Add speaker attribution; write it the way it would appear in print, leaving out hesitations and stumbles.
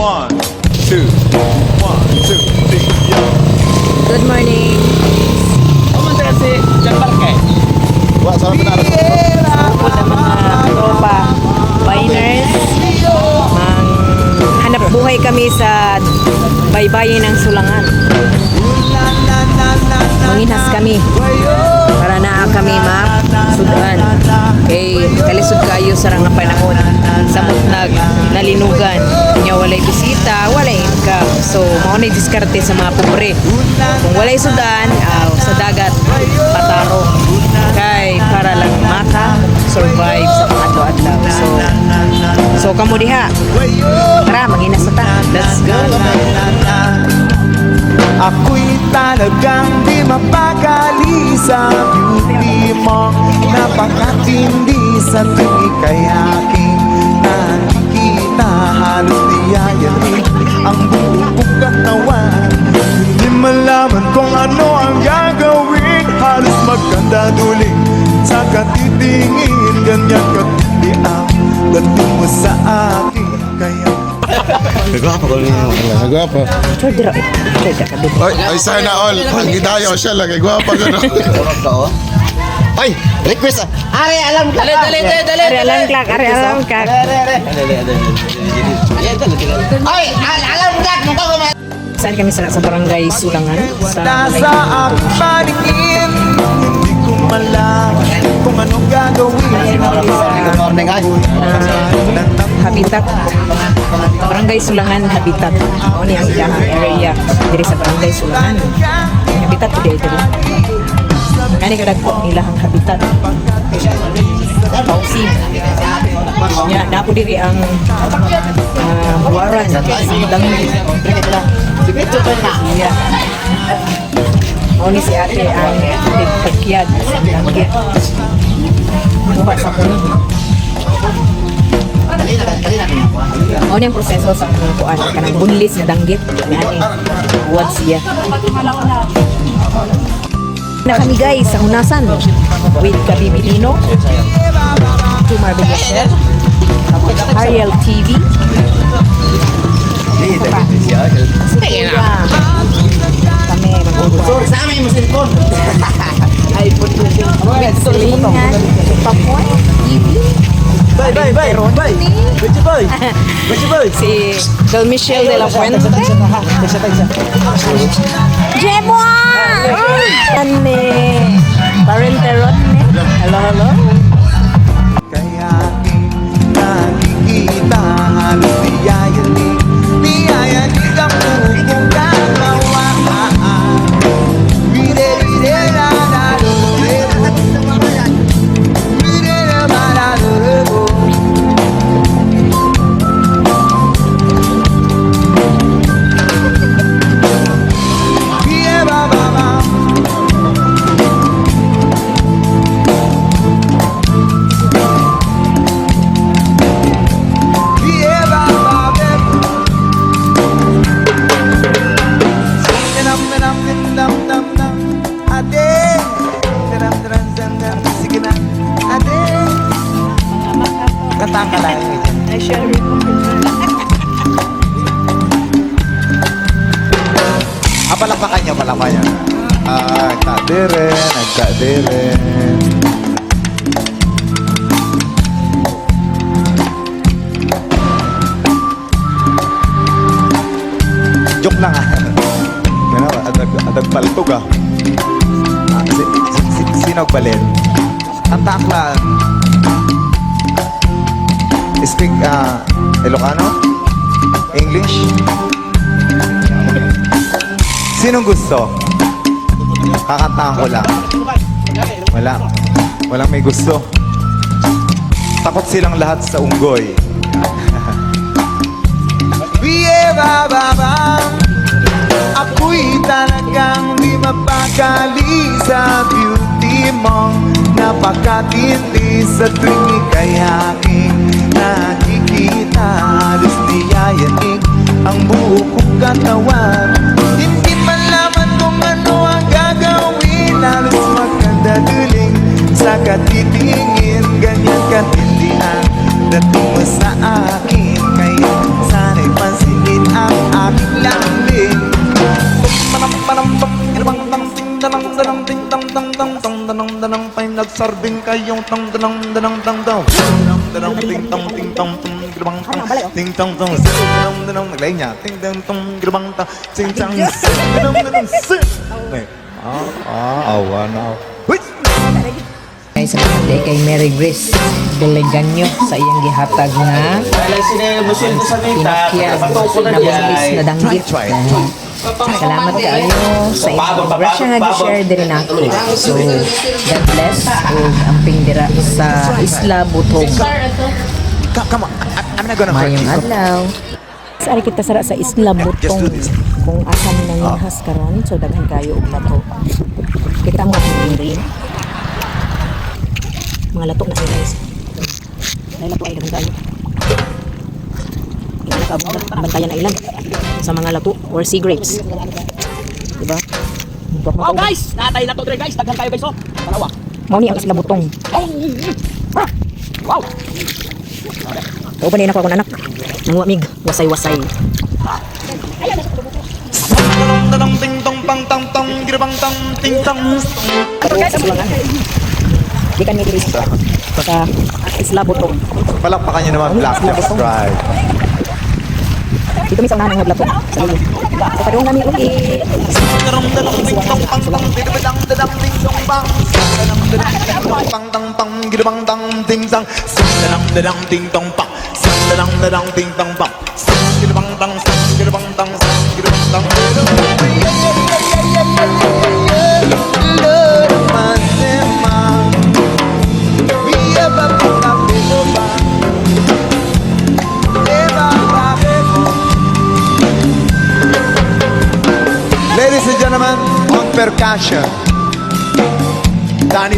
Speaker 1: One, two, one, two, three, yo.
Speaker 2: Good morning.
Speaker 3: Kumunta kasi John Barkay.
Speaker 1: Wah, sana pinarap ko.
Speaker 2: Ako sa mga tropa biners. Hanap buhay kami sa baybayin ng Sulangan. Manginhas kami para naa kami masudan. Kay kalisod kayo sa rang panahon. Samot nalinugan. Nya walay bisita, walay income. So, mao na diskarte sa mga pobre. Kung walay sudan, sa dagat pataro. Kay para lang survive sa mga adlaw. So kamo diha. Tara, manginas na ta. Let's go.
Speaker 4: Ako'y talagang di mapakali sa beauty mo. Napakatindi sa tuwi kaya aking nakikita. Halos diyayanin ang buong kong katawan. Hindi malaman kung ano ang gagawin. Halos magkanda duling sa katitingin. Ganyan katindi ang dating mo sa akin. Kaya
Speaker 1: Nagwapa ko rin yung nagwapa.
Speaker 2: Chodra.
Speaker 1: Ay, sana all. Ang gidayo siya lang. Nagwapa ko no. Ay, request ah.
Speaker 3: Are, alam ka. Dali.
Speaker 2: Ari alam klak.
Speaker 3: Ay, alam ka.
Speaker 2: Saan kami sa barangay Sulangan? Sa
Speaker 4: nasa aking paningin. Hindi ko malaman kung anong gagawin.
Speaker 3: Good morning, guys.
Speaker 2: Habitat. Barangay Sulangan Habitat. Mao ni ang iyang area diri sa barangay Sulangan. Habitat today diri. Kani kada ko nila ang habitat. Pausi. Ya, napo diri ang buwaran sa dangi. Iya. Mao ni si ate ang pagkiyad sa dangi. Buka sa puno. Mao ni ang proseso sa kuan kanang bunlis nga danggit ani. Buwad siya. Na kami guys sa Unasan with Kabibilino, Tumar Begaser, Ariel TV. Kami mag-uusap.
Speaker 3: Sa amin mo cellphone.
Speaker 2: iPhone 12. Selingan, Papoy, TV.
Speaker 4: Bye.
Speaker 2: Si Del Michelle de la Fuente. Jemon! Ane! Parente Rodney. Hello.
Speaker 4: Kaya aking nakikita. Halos diyayanin. Diyayanin ang buong kong katawaan. Kanta ka lang.
Speaker 2: I share
Speaker 4: Palapakan niyo. Nagkadirin. Joke lang adag paltog Sino balin? Ang takla. Speak Ilocano? English? Sinong gusto? Kakantahan ko lang. Walang may gusto. Takot silang lahat sa unggoy. Ako'y talagang di mapakali sa beauty mo. Napakatindi sa tuwing ika'y aking nakikita. Halos diyayanig ang buo kong katawan. Hindi malaman kung ano ang gagawin. Halos magkadaduling sa katitingin. Ganyan katindi ang dating mo sa akin. Kaya sana'y pansinin sarding kayong tang danang danang tang daw. Danang ting tong ting tong tung grabang tang ting tong tong danang danang naglay niya ting tong tong grabang tang ting tang danang danang sin. Awa na. Wait.
Speaker 2: Ay sa mga kay Mary Grace Deleganyo sa iyang gihatag na pinakyag na buntis na danggit. Salamat kayo sa inyong grasya nga gi-share din nako. So, God bless ug amping dira sa Isla Butong.
Speaker 4: Come on. I'm not gonna hurt
Speaker 2: Mayong
Speaker 4: you.
Speaker 2: adlaw. Sari kita sara sa Isla Butong kung asa mi nanginhas karon so daghan kayo og lato. Kita mo ang rin. Mga lato na sila guys. Dahil lato ay daghan kayo. Bantayan na ilan sa mga lato or sea grapes. Diba?
Speaker 3: Oh guys, natay na to dre guys. Daghan kayo guys oh. Dalawa.
Speaker 2: Mao ni ang Isla Butong.
Speaker 3: Wow.
Speaker 2: O pa na ako akong anak. Nanguamig, wasay-wasay.
Speaker 4: Danang ting tong pang tang tang grabang tang ting tang.
Speaker 2: Sa sulangan. Di kan may diri sa Isla Butong.
Speaker 4: Palakpakan niyo naman Black Left Drive.
Speaker 2: Dito mi sa unahan ng lato. Sa lulu. So padung kami ulit.
Speaker 4: Danang danang ting tong pang tang dadang dadang ting tong pang. Danang danang pang tang pang grabang tang ting tang. Danang danang ting tong pang. Danang danang ting tong pang. Grabang tang grabang tang grabang tang. Ladies and gentlemen, on percussion, Danny